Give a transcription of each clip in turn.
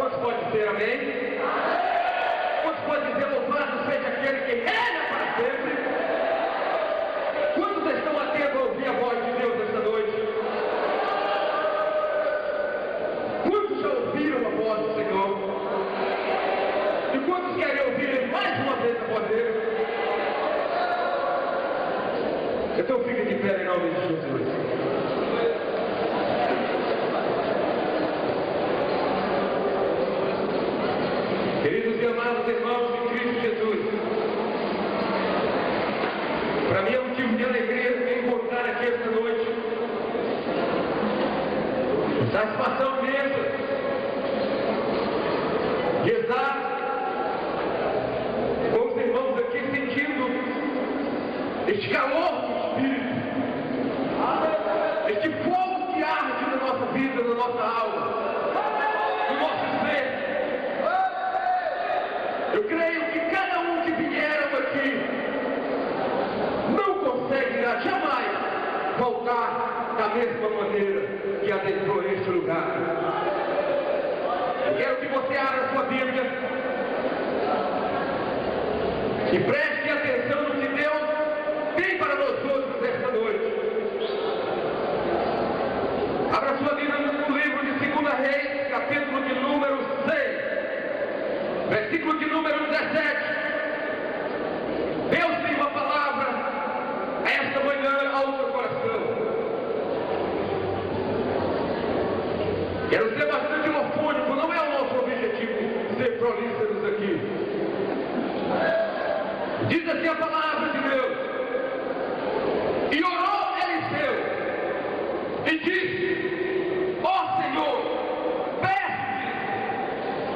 Quantos podem dizer amém? Quantos podem dizer louvado seja aquele que reina para sempre? Quantos estão atentos a ouvir a voz de Deus esta noite? Quantos já ouviram a voz do Senhor? E quantos querem ouvir mais uma vez a voz dele? Então fique de pé em nome de Jesus. Queridos e amados irmãos de Cristo Jesus, para mim é um motivo de alegria encontrar aqui esta noite. Satisfação mesmo de estar com os irmãos aqui sentindo este calor do Espírito, este fogo que arde na nossa vida, na nossa alma, no nosso ser. Eu creio que cada um que vieram aqui não conseguirá jamais voltar da mesma maneira que adentrou este lugar. Eu quero que você abra sua Bíblia e preste atenção no que Deus tem para nós outros esta noite. Abra sua Bíblia no livro de 2 Reis, capítulo de número 6. Versículo de número 17. Deus tem uma palavra esta manhã ao seu coração. Quero ser bastante lofônico, não é o nosso objetivo ser prolíferos aqui. Diz assim a palavra de Deus. E orou Eliseu e disse: ó Senhor, peço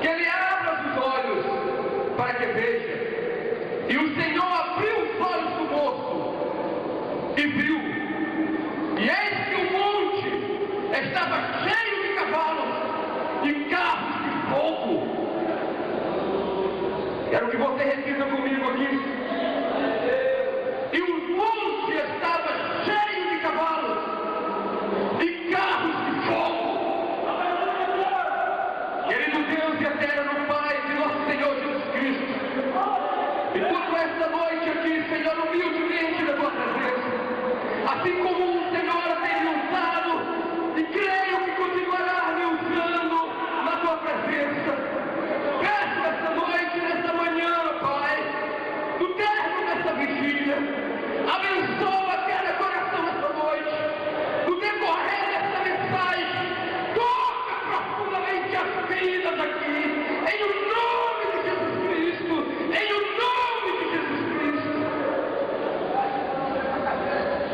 que ele abra os olhos para que veja. E o Senhor abriu os olhos do moço e viu. E eis que o monte estava cheio de cavalos e carros de fogo. Quero que você repita comigo aqui. E o monte estava cheio de cavalos e carros de fogo. Querido Deus e eterno Pai de nosso Senhor Jesus Cristo, e tudo esta noite aqui, Senhor, humildemente na tua presença, assim como o Senhor tem me usado, e creio que continuará me usando na tua presença. Peço esta noite, nesta manhã, Pai, no término desta vigília, abençoa cada coração esta noite, no decorrer desta mensagem, toca profundamente as vidas aqui, em o nome de Jesus Cristo, em o nome de Jesus Cristo.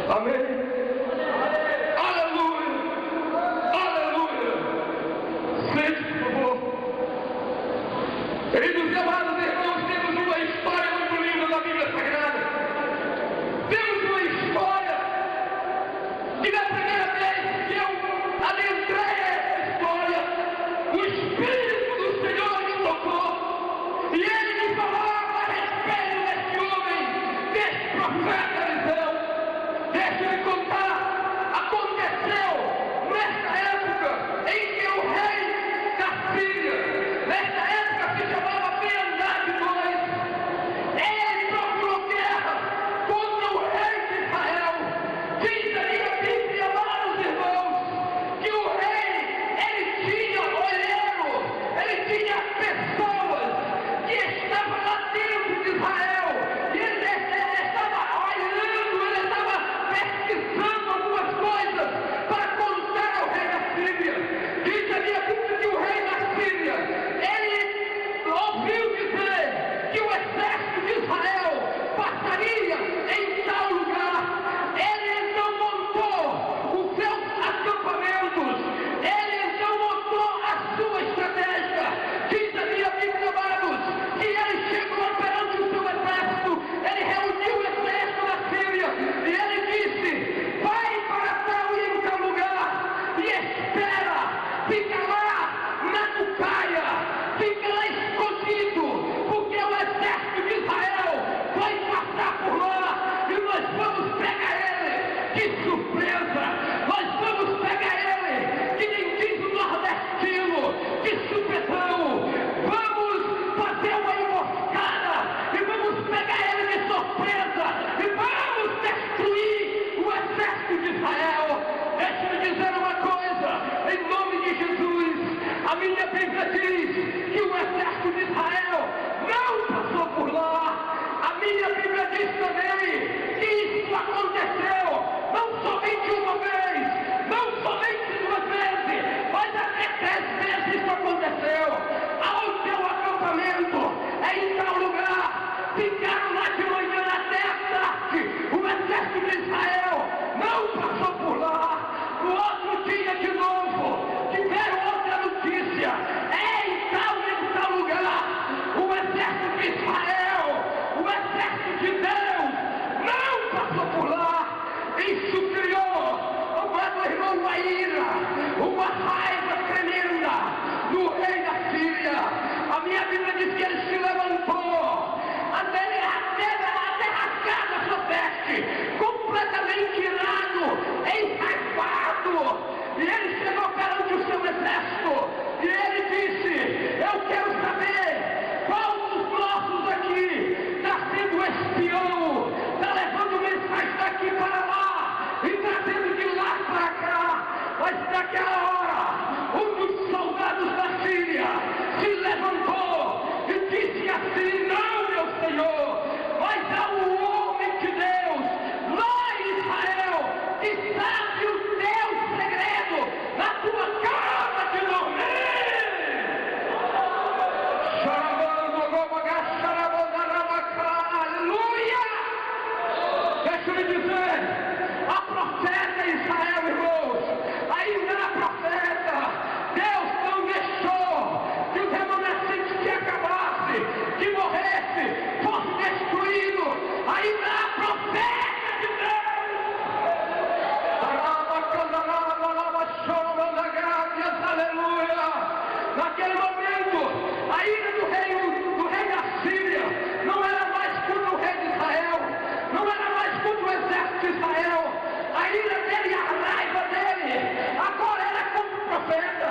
Amém. Aleluia. Aleluia. Sente, por favor. Queridos e amados irmãos, temos uma história muito linda da Bíblia Sagrada. Temos uma história que na primeira vez que eu adentrei essa história, o Espírito do Senhor me tocou e ele me falava a respeito desse homem, desse profeta Eliseu. Deixa eu lhe contar, aconteceu nessa época em que o rei da Síria, nessa época se chamava Ben-Hadad, rei da Síria. A minha Bíblia diz que ele se levantou, até rasgado a sua veste, completamente irado, enraivado, e ele chegou perante o seu exército, e ele disse: eu quero saber qual dos nossos aqui está sendo espião, está levando mensagem daqui para lá, e trazendo de lá para cá. Mas naquela hora, um dos soldados da Síria se levantou e disse assim: não, meu Senhor, mas há um homem de Deus lá em Israel que sabe o teu segredo na tua casa de dormir. Aleluia! Deixa eu lhe dizer, a profeta Israel, irmãos, ainda era profeta. Deus não deixou que os remanescentes que acabasse, que morresse, fosse destruído. Ainda há profeta de Deus. Aleluia! Naquele momento, a ira do rei da Síria não era mais contra o rei de Israel, não era mais contra o exército de Israel. A ira dele, a raiva dele, agora era contra o profeta.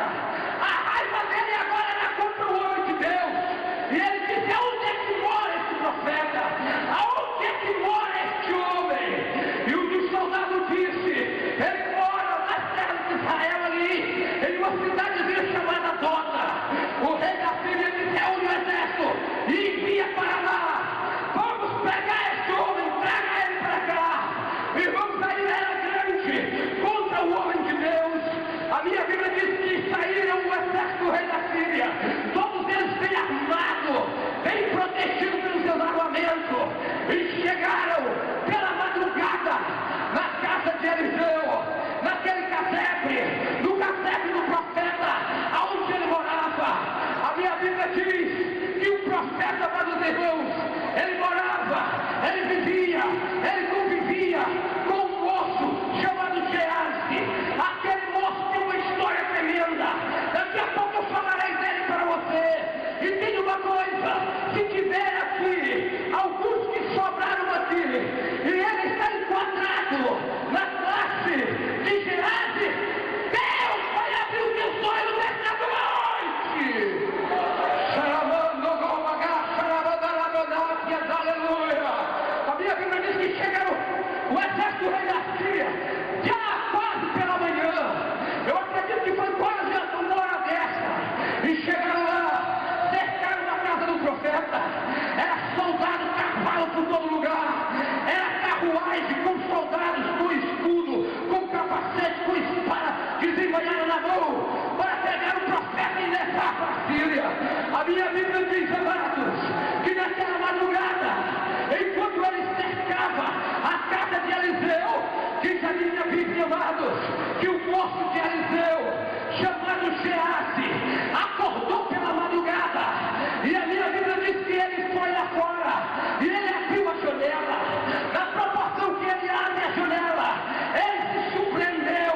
A raiva dele agora era contra o homem de Deus. E ele disse: aonde é que mora esse profeta? Aonde é que mora este homem? E um dos soldados disse: ele mora nas terras de Israel ali, em uma cidadezinha chamada Dota. O rei da Síria disse: reúne o exército e envia para lá. Vamos pegar este homem, traga ele para cá. E vamos sair, era grande contra o homem de Deus. A minha Bíblia diz que saíram o exército do rei da Síria, todos eles bem armados, bem protegidos pelos seus armamentos, e chegaram pela madrugada na casa de Eliseu, naquele casebre, no casebre do profeta, aonde ele morava. A minha Bíblia diz que o profeta, meus irmãos, ele morava, ele vivia, ele convivia com um moço chamado Geazi. Aquele moço tem uma história tremenda. Daqui a pouco eu falarei dele para você. E tem uma coisa: se tiver aqui alguns que sobraram aqui, e ele está enquadrado na classe de Geazi, Deus vai abrir os teus olhos nesta noite. Aleluia! A minha Bíblia diz que chegaram o exército do rei da Síria já quase pela manhã. Eu acredito que foi quase uma hora dessa. E chegaram lá, cercaram a casa do profeta. Era soldado, cavalo por todo lugar. Era carruagem com soldados, com escudo, com capacete, com espada desembanhada na mão, para pegar o profeta e levar para a Síria. A minha Bíblia diz, amados, que naquela madrugada, enquanto ele cercava a casa de Eliseu, diz a minha Bíblia, amados, que o moço de Eliseu, chamado Geazi, acordou pela madrugada. E a minha Bíblia diz que ele foi lá fora e ele abriu a janela. Na proporção que ele abre a janela, ele se surpreendeu.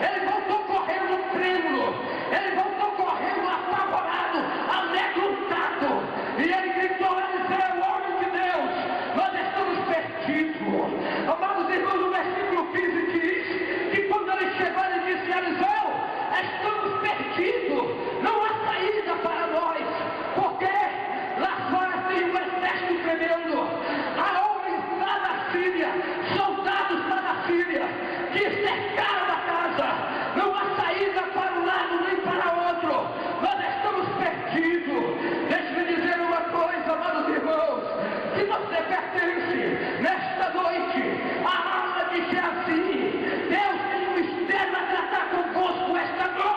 Ele voltou correndo trêmulo, ele voltou correndo apavorado, amedrontado. E ele gritou: Eliseu, homem de Deus, nós estamos perdidos. Amados irmãos, o versículo 15 diz que quando ele chegou, ele disse: Eliseu, estamos perdidos, não há saída para nós, porque lá fora tem um exército tremendo. Há homens lá na Síria, soldados lá na Síria, que cercaram a casa, não há saída para um lado nem para outro, nós estamos perdidos. Deixe-me dizer uma coisa, amados irmãos: se você pertence nesta noite à alma de Geazi, Deus tem um mistério a tratar convosco esta noite.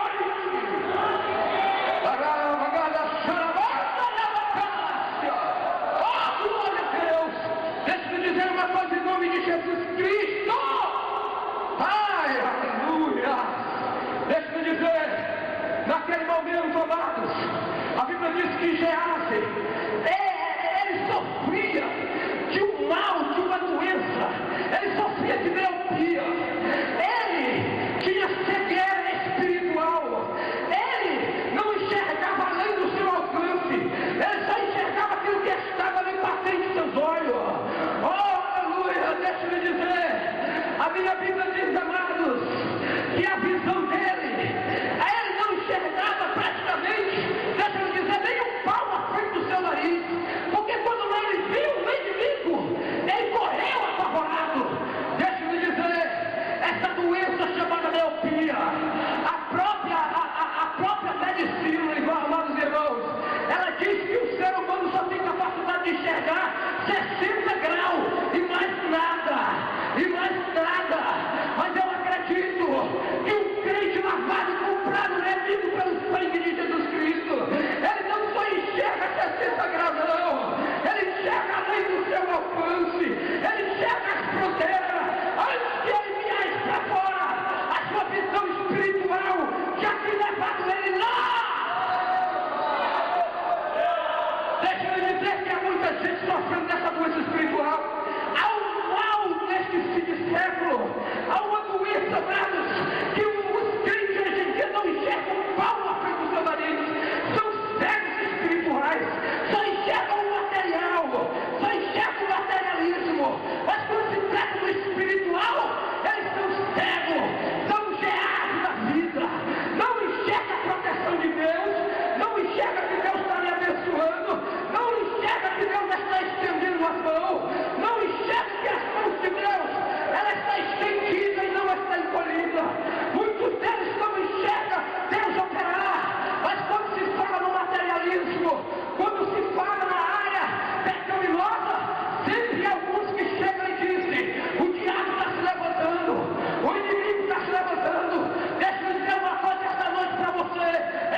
Oh, glória a Deus! Deixe-me dizer uma coisa em nome de Jesus Cristo. Ai, aleluia! Deixe-me dizer, naquele momento, amados, a Bíblia diz que Geazi, ele sofria de um mal, de uma doença, ele sofria de miopia, ele tinha cegueira espiritual, ele não enxergava gente sofrendo dessa doença espiritual. Há um mal neste fim de século. Há uma doença, amados, que os crentes hoje em dia não enxergam o pau na frente do seu nariz. São cegos espirituais. Só enxergam o material. Só enxergam o materialismo. Mas quando se trata do espiritual, eles são cegos. São geados da vida. Não enxerga a proteção de Deus. Não enxerga que Deus está me abençoando. Não enxerga que Deus está estendendo a mão. Não enxerga que as mãos de Deus, ela está estendida e não está encolhida. Muitos deles não enxergam Deus operar. Mas quando se fala no materialismo, quando se fala na área pecaminosa, sempre há alguns que chegam e dizem: o diabo está se levantando, o inimigo está se levantando. Deixa eu dizer uma coisa esta noite para você,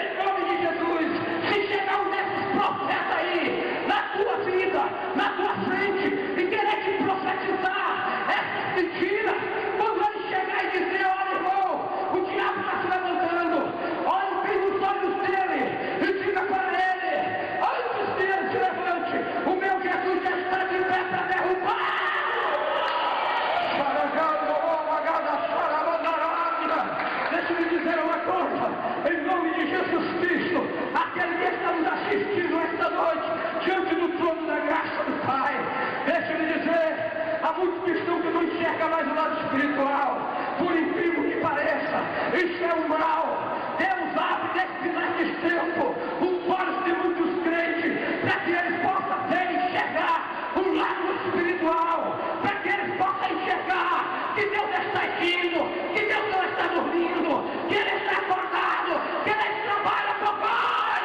em nome de Jesus. Se chegar um desses profetas aí, na tua vida, na tua frente, e querer te profetizar essas mentiras, quando ele chegar e dizer: olha, irmão, o diabo está se levantando, olha bem nos olhos dele e diga para ele: antes que ele se levante, o meu Jesus já está de pé para derrubar. Deixa eu lhe dizer uma coisa, em nome de Jesus Cristo, aquele que está nos assistindo esta noite, diante do trono da graça do Pai, deixa eu lhe dizer, há muitos cristãos que não enxergam mais o lado espiritual, por incrível que pareça, isso é o mal. Deus abre nesse final de tempo os olhos de muitos crentes, para que eles possam ver e enxergar o lado espiritual, para que eles possam enxergar que Deus está agindo, que Deus não está dormindo, que Ele está acordado, que Ele trabalha para o Pai.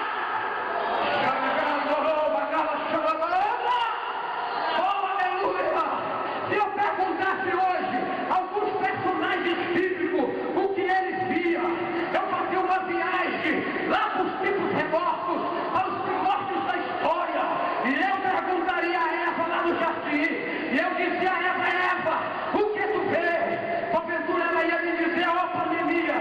Oh, aleluia! Se eu perguntasse hoje alguns personagens bíblicos o que eles viam, eu fazia uma viagem lá para os tempos remotos, aos primórdios da história, e eu perguntaria a Eva lá no jardim, e eu dizia a Eva, o que tu vê? Porventura ela ia me dizer: ó pandemia,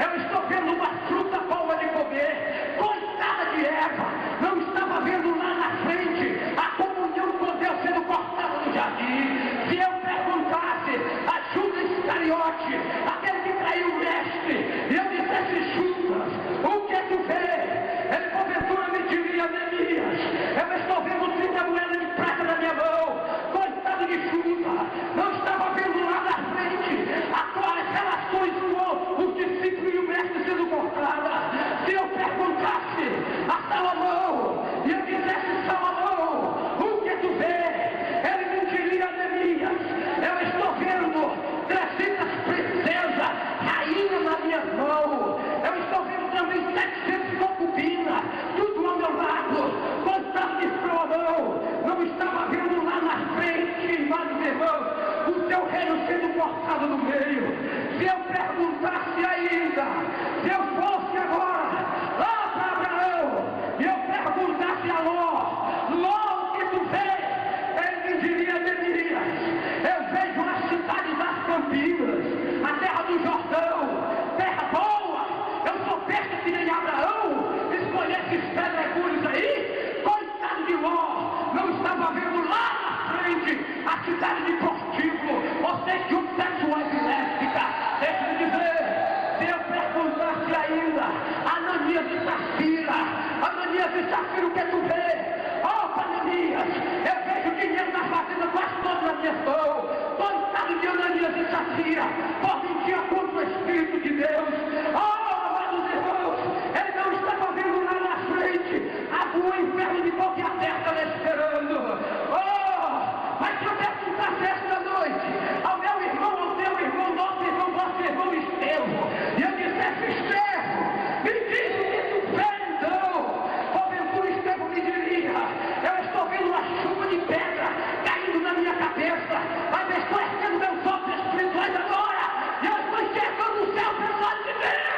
eu estou vendo uma fruta boa de comer. Coitada de Eva, não estava vendo lá na frente a comunhão com Deus sendo cortada no jardim. Se eu perguntasse a Judas Iscariote, aquele que traiu o mestre, e eu dissesse: Judas, o que tu vê? Ele porventura me diria: Neemias, eu estou vendo 30 moedas de prata na minha mão. Coitado de Judas, não estava vendo lá na frente as relações com os discípulos e o mestre sendo cortadas. Se eu perguntasse a Salomão, e eu dissesse: Salomão, o que tu vê? Ele me diria: Neemias, eu estou vendo 300 princesas, rainhas na minha mão. Eu estou vendo também 700 concubinas, tudo ao meu lado. Coitado de Salomão, não estava vendo lá na frente, irmãos e irmãos, o teu reino sendo cortado no meio. Se eu perguntasse ainda, se eu fosse agora lá para Abraão, e eu perguntasse a Ló, o que tu vê? Ele me diria: Neemias, eu vejo a cidade das Campinas, a terra do Jordão, terra boa. Eu sou perto que nem Abraão, escolher esses pedregulhos aí. Coitado de Ló, não estava vendo lá na frente a cidade de prostíbulo, você que um sexual epiléptica. Deixa eu dizer, se eu perguntasse ainda Ananias e Safira, o que tu vê? Oh, Ananias, eu vejo dinheiro na fazenda quase todo na minha mão. Coitado de Ananias e Safira, por mentir contra o Espírito de Deus. Oh, amados irmãos, ele não estava vendo lá na frente o inferno de boca aberta lá esperando. Oh, mas se eu perguntasse esta noite ao meu irmão, ao teu irmão, nosso irmão, vosso irmão Estevão, e eu dissesse: Estevão, me diz o que tu vê então? Porventura Estevão me diria: eu estou vendo uma chuva de pedra caindo na minha cabeça, mas estou erguendo meus olhos espirituais agora, e eu estou enxergando o céu pelo lado de Deus.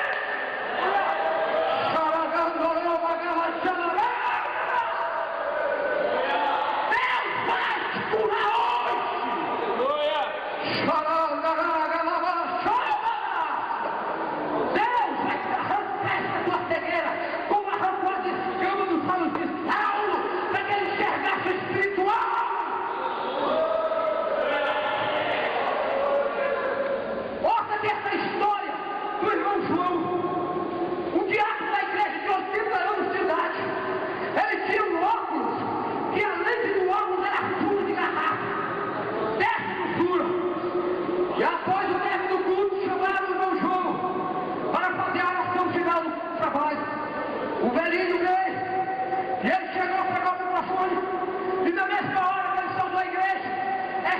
Deus vai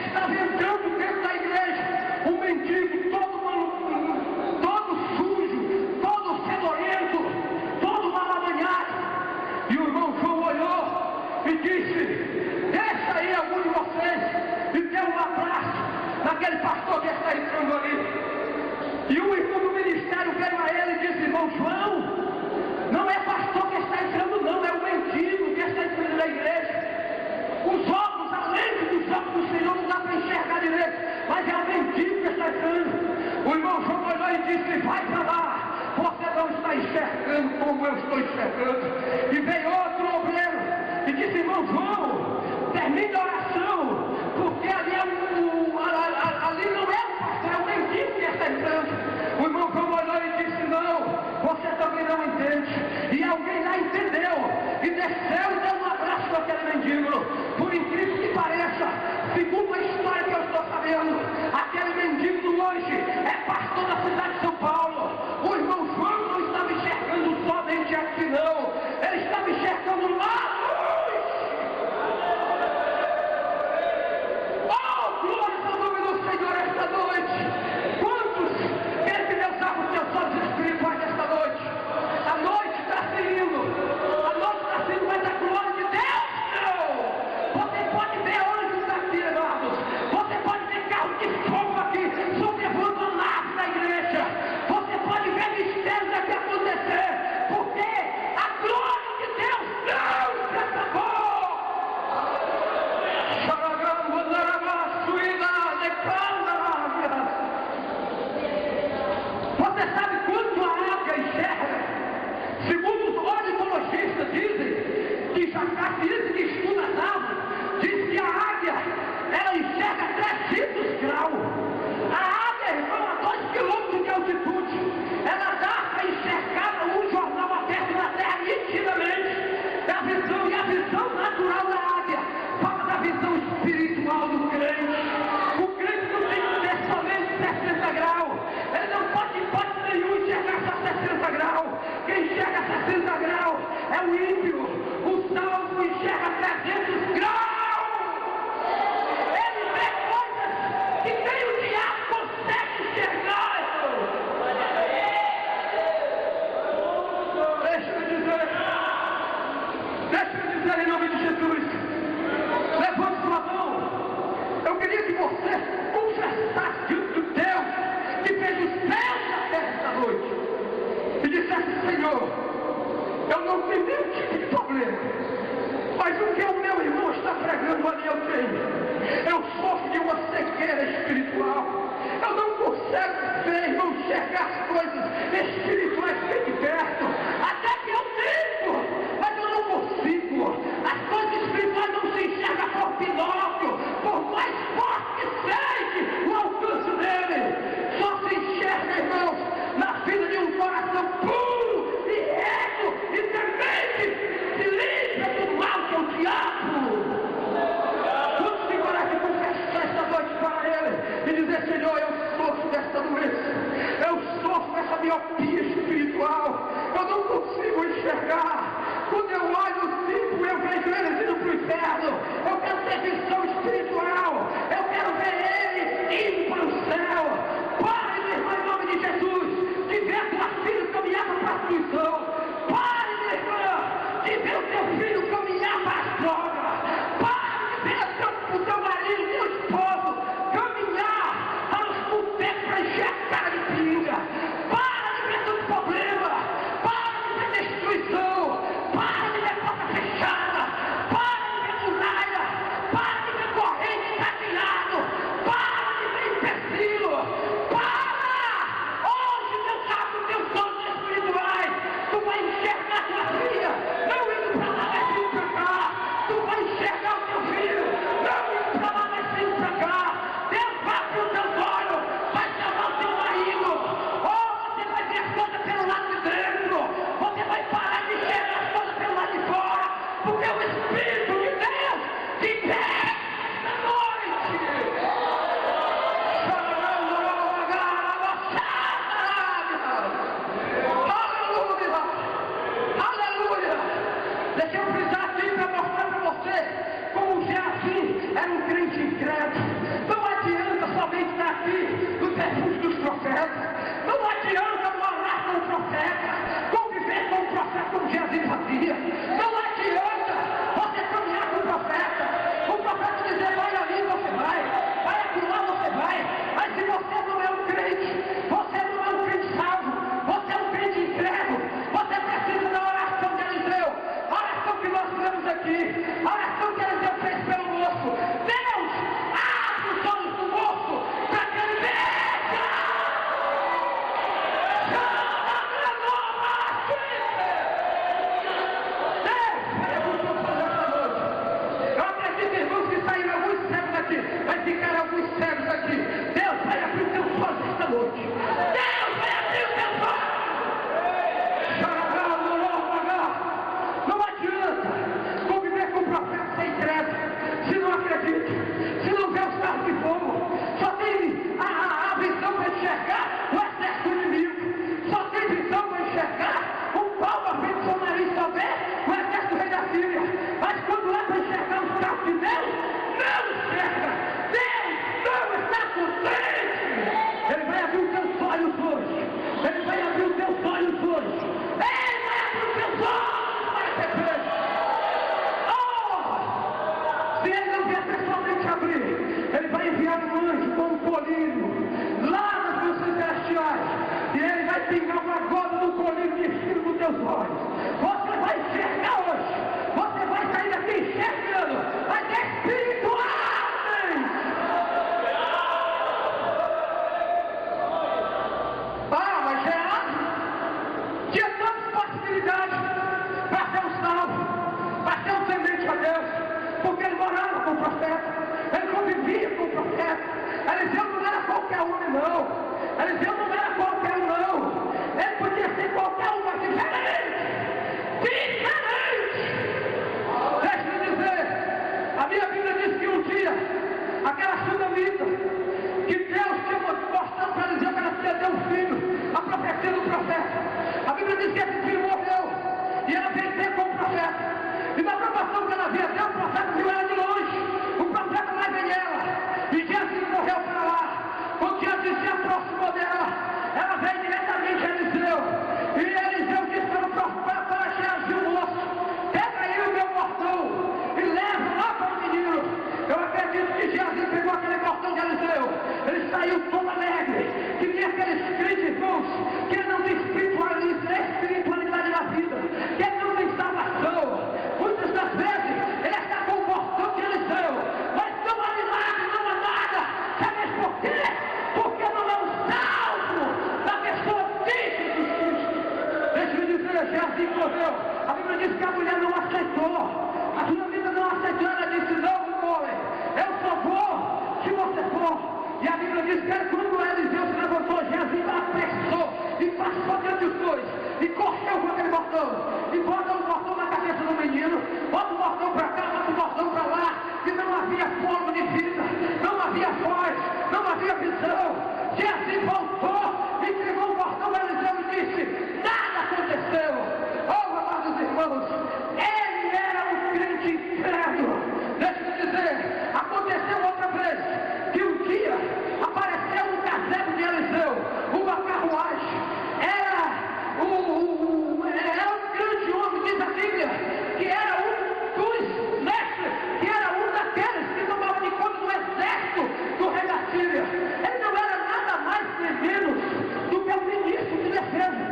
estava entrando dentro da igreja um mendigo todo sujo, todo fedorento, todo malamanhado. E o irmão João olhou e disse: deixa aí algum de vocês e dê um abraço naquele pastor que está entrando ali. E o irmão do ministério veio a ele e disse: irmão João, não é pastor que está entrando não, é o mendigo que está entrando na igreja. Os óculos, além dos óculos do Senhor, não dá para enxergar direito, mas é o mendigo que está entrando. O irmão João olhou e disse: vai para lá, você não está enxergando como eu estou enxergando. E veio outro obreiro e disse: irmão João, termine a oração, porque ali, ali não é o pastor, é o mendigo que está entrando. O irmão João olhou e disse: não, você também não entende. E alguém lá entendeu e desceu e deu um abraço para aquele mendigo. Por incrível que pareça, segundo a história que eu estou sabendo, aquele mendigo do longe é pastor da cidade de São Paulo. O irmão João não estava enxergando somente aqui não, ele estava enxergando lá longe. Oh, glória ao nome do Senhor esta noite. Quantos querem que Deus abra os teus olhos espirituais esta noite? A noite está se indo, a noite está se indo, mas a glória de Deus não. Você pode ver anjos aqui, amados. Você pode ver carro de fogo aqui sobrevoando a nave da igreja. Você pode ver mistérios aqui acontecer, porque a glória de Deus não se acabou. Você sabe quanto a águia enxerga? Segundo os ornitologistas dizem, que já dizem que estuda as aves, diz que a águia, ela enxerga 300 graus. A águia, irmão, a 2 quilômetros de altitude, ela dá para enxergar um jornal aberto na terra nitidamente. E a visão natural da águia fala da visão espiritual do crente. O crente não tem que ter somente 60 graus. Ele não pode, em hipótese nenhuma, enxergar só 60 graus. Quem enxerga 60 graus é o ímpio. O salvo enxerga 300 graus. Ele vê coisas que nem o diabo consegue enxergar. Deixa eu dizer em nome de Jesus. Levante sua mão. Eu queria que você confessasse diante do Deus que fez os céus e a terra esta noite. E dissesse: Senhor, eu não tenho nenhum tipo de problema, mas o que o meu irmão está pregando ali eu tenho. Eu sofro de uma cegueira espiritual. Eu não consigo ver, irmão, enxergar as coisas espirituais bem de perto. Até que eu tento, mas eu não consigo. As coisas espirituais não se enxergam por binóculo, por mais forte que seja o alcance dele. Só se enxerga, irmãos, na vida de um coração puro e reto e temente, se livra do mal que é o diabo. Quando se coragem de confessar esta noite para ele e dizer: Senhor, eu sofro desta doença, eu sofro dessa miopia espiritual, eu não consigo enxergar. Quando eu olho o tipo, eu vejo eles indo para o inferno. Eu quero ter visão espiritual, eu quero ver ele indo para o céu. Pare, meu irmão, em nome de Jesus, de ver a tua filha caminhar para a prostituição. Pare, minha irmã, de ver o teu filho caminhar para as drogas. Pare de ver o teu marido, teu esposo caminhar para os botecos para encher a cara de pinga. Para de ver todo problema. Para de ver destruição. Para de ver porta fechada. Para de ver muralha. Para de ver corrente cadeado. Para de ver empecilho. Para! Hoje, meu cabo, teus olhos espirituais, tu vai enxergar tua filha, não indo para lá, mas indo para cá. Tu vai enxergar o teu filho, não indo para lá, mas indo para cá. Deus vai para os teus olhos, vai chamar o teu marido. Oh, você vai ver as coisas pelo lado de dentro. Você vai parar de enxergar as coisas pelo lado de fora, porque o Espírito de Deus te pega esta noite. Aleluia! Deixa eu frisar aqui para mostrar para você como Geazi era um crente incrédulo. que está aqui no Jesus dos profetas. Não adianta morar com o profeta, conviver com o profeta como Jesus fazia. Não adianta você caminhar com o profeta dizer vai ali, você vai acolá, você vai. Mas se você não é um crente, você não é um crente salvo, você é um crente incrédulo, você precisa da oração de Eliseu, a oração que nós lemos aqui, a oração que Eliseu fez pelo moço. Deus, abre os olhos do moço para que ele veja. Chama a nova vida. Deus, vai abrir os olhos esta noite. Eu acredito, irmãos, que saíram alguns cegos daqui, vai ficar alguns cegos aqui. Deus vai abrir os teus olhos esta noite. Deus vai abrir os teus olhos. Não adianta conviver com o profeta sem credo, se não acredita, se não vê os carros de fogo, só tem a visão para enxergar o exército inimigo, só tem visão para enxergar um pau à frente do seu nariz também, o exército rei da Síria. Mas quando é para enxergar os carros de Deus, não enxerga. Deus não está contente. Ele vai abrir os teus olhos hoje. Ele vai abrir os teus olhos hoje. Ele vai abrir os teus olhos para ser feito. Se ele não vier pessoalmente abrir, ele vai enviar um anjo com um colírio lá nas funções celestiais. E ele vai pingar uma gota do colírio de estilo nos teus olhos. Você vai enxergar hoje. Você vai sair daqui enxergando, mas é espiritualmente. Mas Geazi tinha tantas possibilidades para ser um salvo, para ser um temente a Deus, porque ele morava com o profeta, ele convivia com o profeta. Eliseu não era qualquer homem, não. Eliseu não era qualquer um, não. Ele podia ser qualquer um, mas diferente. Deixa eu dizer, a minha Bíblia diz que um dia, aquela sunamita, que Deus tinha mostrado para Eliseu que ela tinha deu um filho, a profecia do profeta. A Bíblia diz que esse filho morreu, e ela veio ter com o profeta. E na provação que ela via Deus, o profeta viu ela de longe. O profeta lá vem ela, e Jesus correu para lá. Quando Jesus se aproximou dela, ela veio diretamente a Eliseu. E Eliseu disse para o profeta, para Geazi, o moço: pega aí o meu bordão e leva lá para o menino. Eu acredito que Geazi pegou aquele bordão de Eliseu. Ele saiu todo alegre. Que tem aqueles crentes, irmãos, que ele não tem espiritualidade na vida, que ele não tem salvação. Muitas das vezes ele está com o bordão de Eliseu, mas não há milagre, não há nada. Sabe por quê? Porque não é um salvo da pessoa de Jesus Cristo. Deixa eu dizer, Geazi correu. A Bíblia diz que a mulher não aceitou. A sua vida não aceitou. Ela disse: não, homem, eu só vou se você for. E a Bíblia diz que quando Eliseu se levantou, Geazi apressou e passou diante dos dois e correu com aquele bordão e bota o bordão na cabeça do menino, bota o bordão para cá, bota o bordão para lá, e não havia fogo de vida, não havia voz, não havia visão. Geazi voltou, entregou o bordão a Eliseu e disse: nada aconteceu. Oh, amados irmãos, ele era um crente incrédulo. Deixa eu dizer, aconteceu outra vez que um dia apareceu um casebre de Eliseu, uma carruagem. Era um grande homem, diz a Bíblia, que era um dos mestres, que era um daqueles que tomava de conta do exército do rei da Síria. Ele não era nada mais nem menos do que o ministro de defesa.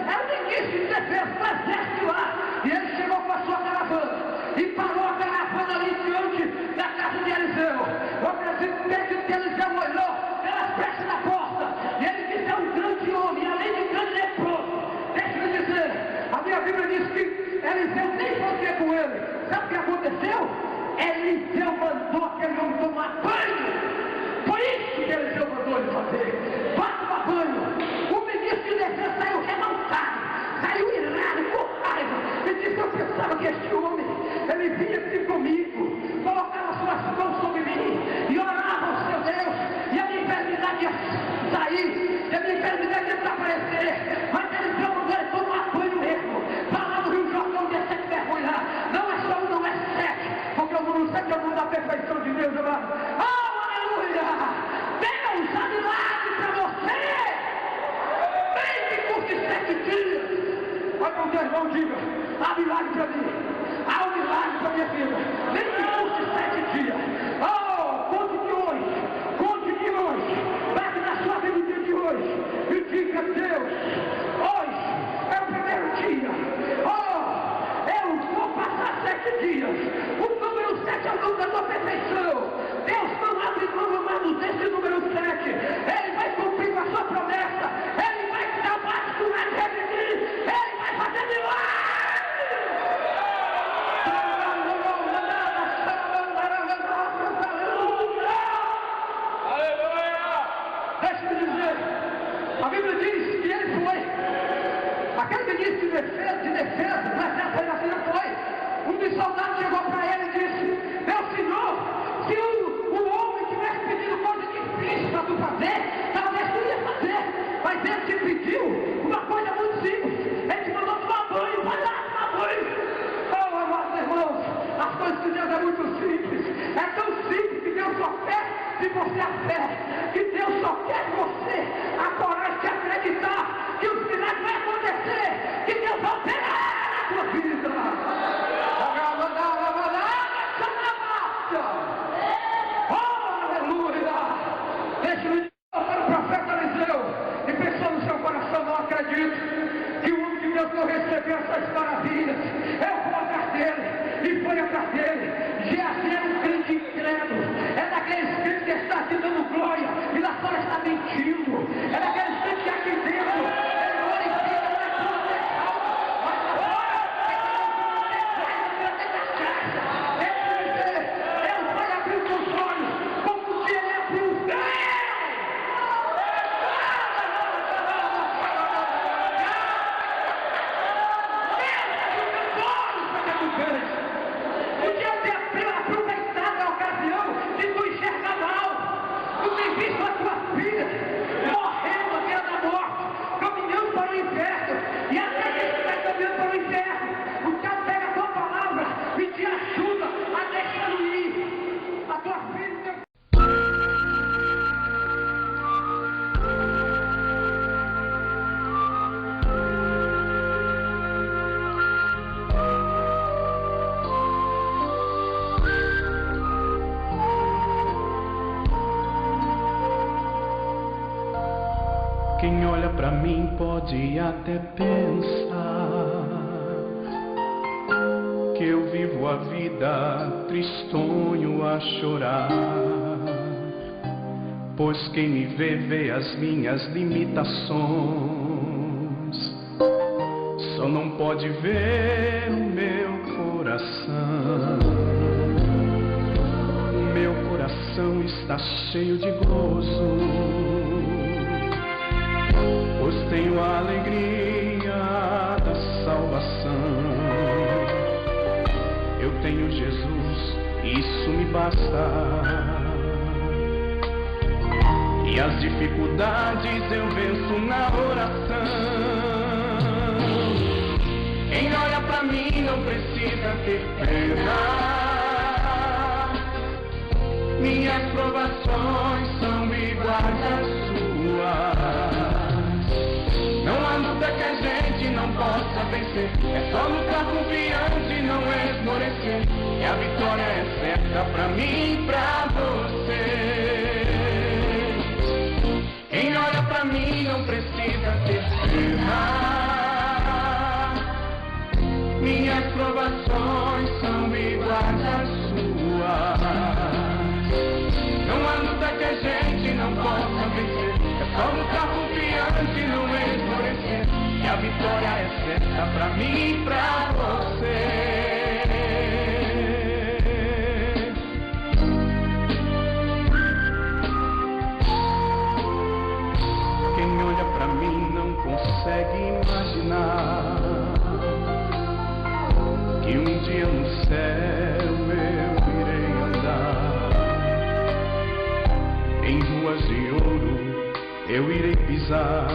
Era o ministro de defesa do exército lá. E ele chegou com a sua caravana e parou a caravana ali diante da casa de Eliseu. Eu acredito que Eliseu olhou pelas brechas da porta e ele disse: é um grande homem, além de grande leproso. Deixa eu dizer, a minha Bíblia diz que Eliseu nem foi ter com ele. Sabe o que aconteceu? Eliseu mandou aquele homem tomar banho. Foi isso que Eliseu mandou ele fazer. Vá tomar banho. O ministro de defesa saiu revoltado, saiu irado, com raiva. Ele disse: eu pensava que este homem, ele vinha aqui comigo, colocava suas mãos sobre mim e orava ao seu Deus, e a minha enfermidade ia sair, e a minha enfermidade ia desaparecer. Mas Eliseu mandou ele tomar banho mesmo. Falar do Rio Jordão, desse que vergonha. Não é só um, não é sete, porque eu não sei que é o mundo da perfeição de Deus, amado. Oh, aleluia! Deus irmão, diga: há milagre para mim, há um milagre para minha vida, nem que custe 7 dias. Oh, conte de hoje, bate na sua vida o dia de hoje e diga: Deus, hoje é o primeiro dia. Oh, eu vou passar 7 dias. O número 7 é o número da perfeição. Deus não abre mão, amados, desse número 7. Ele vai cumprir com a sua promessa. Ele vai te dar parte do redimir. Ele vai fazer milagre. Deixa-me dizer, a Bíblia diz que ele foi aquele ministro de defesa, do exército ainda foi. Um dos soldados chegou para ele e disse: meu senhor, se o homem tivesse pedido coisa difícil para tu fazer, talvez tu ia fazer. Mas ele te pediu uma coisa muito simples. Ele te mandou tomar banho, vai lá tomar banho. Oh, amados irmãos, as coisas de Deus é muito simples. É tão simples que Deus só quer de você a fé, que Deus só quer de você a coragem de acreditar que os milagres vão acontecer, que Deus vai operar na tua vida. Oh, aleluia! Deixa-me dizer para o profeta Eliseu, e pensou no seu coração: não acredito que o homem de Deus não recebeu essas maravilhas. Eu vou atrás dele, e foi atrás dele. Geazi era um crente incrédulo, é daqueles crentes que está aqui dando glória e lá fora está mentindo, é daqueles crentes que aqui dentro ele glorifica, não é tudo legal, mas lá fora Deus vai abrir os seus olhos como se ele abriu os céus. Podia ter aproveitado a ocasião de tu enxergar mal. Tu tem visto a tua filha morrendo à beira da morte, caminhando para o inferno, e até que estiver caminhando para o inferno, o Senhor pega a tua palavra e te ajuda a deixá-lo ir. A tua filha. Quem olha pra mim pode até pensar que eu vivo a vida tristonho a chorar, pois quem me vê as minhas limitações, só não pode ver o meu coração. Meu coração está cheio de gozo, pois tenho a alegria da salvação. Eu tenho Jesus, isso me basta. E as dificuldades eu venço na oração. Quem olha pra mim não precisa ter pena. Minhas provações são iguais às suas. Não há luta que a gente não possa vencer. É só lutar confiante e não esmorecer. E a vitória é certa pra mim e pra você. Quem olha pra mim não precisa ter pena. Minhas provações são iguais às suas. Não há luta que a gente não possa vencer. É só lutar confiante e não esmorecer. E a vitória é certa pra mim e pra você. Quem olha pra mim não consegue imaginar que um dia no céu eu irei andar. Em ruas de ouro eu irei pisar,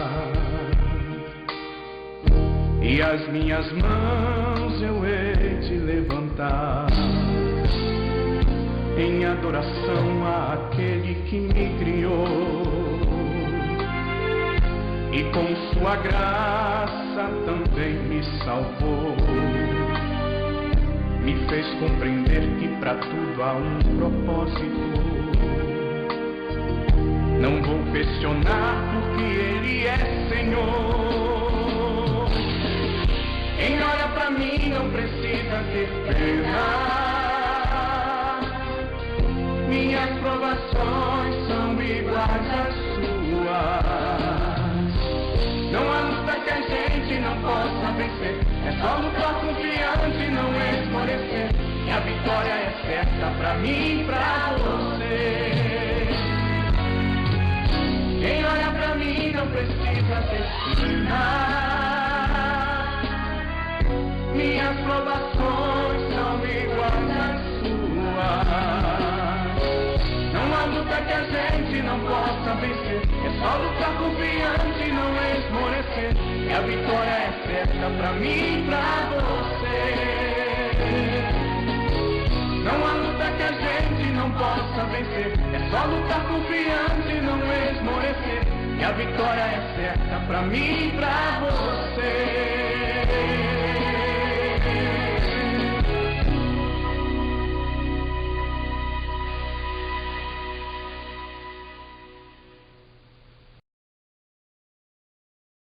e as minhas mãos eu hei de levantar em adoração àquele que me criou e com sua graça também me salvou. Me fez compreender que para tudo há um propósito. Não vou questionar porque Ele é Senhor. Quem olha pra mim não precisa ter pena. Minhas provações são iguais às suas. Não há luta que a gente não possa vencer. É só lutar confiante e não esmorecer. E a vitória é certa pra mim e pra você. Quem olha pra mim não precisa ter pena. Minhas provações são iguais às suas. Não há luta que a gente não possa vencer. É só lutar confiante e não esmorecer. E a vitória é certa pra mim e pra você. Não há luta que a gente não possa vencer. É só lutar confiante e não esmorecer. E a vitória é certa pra mim e pra você.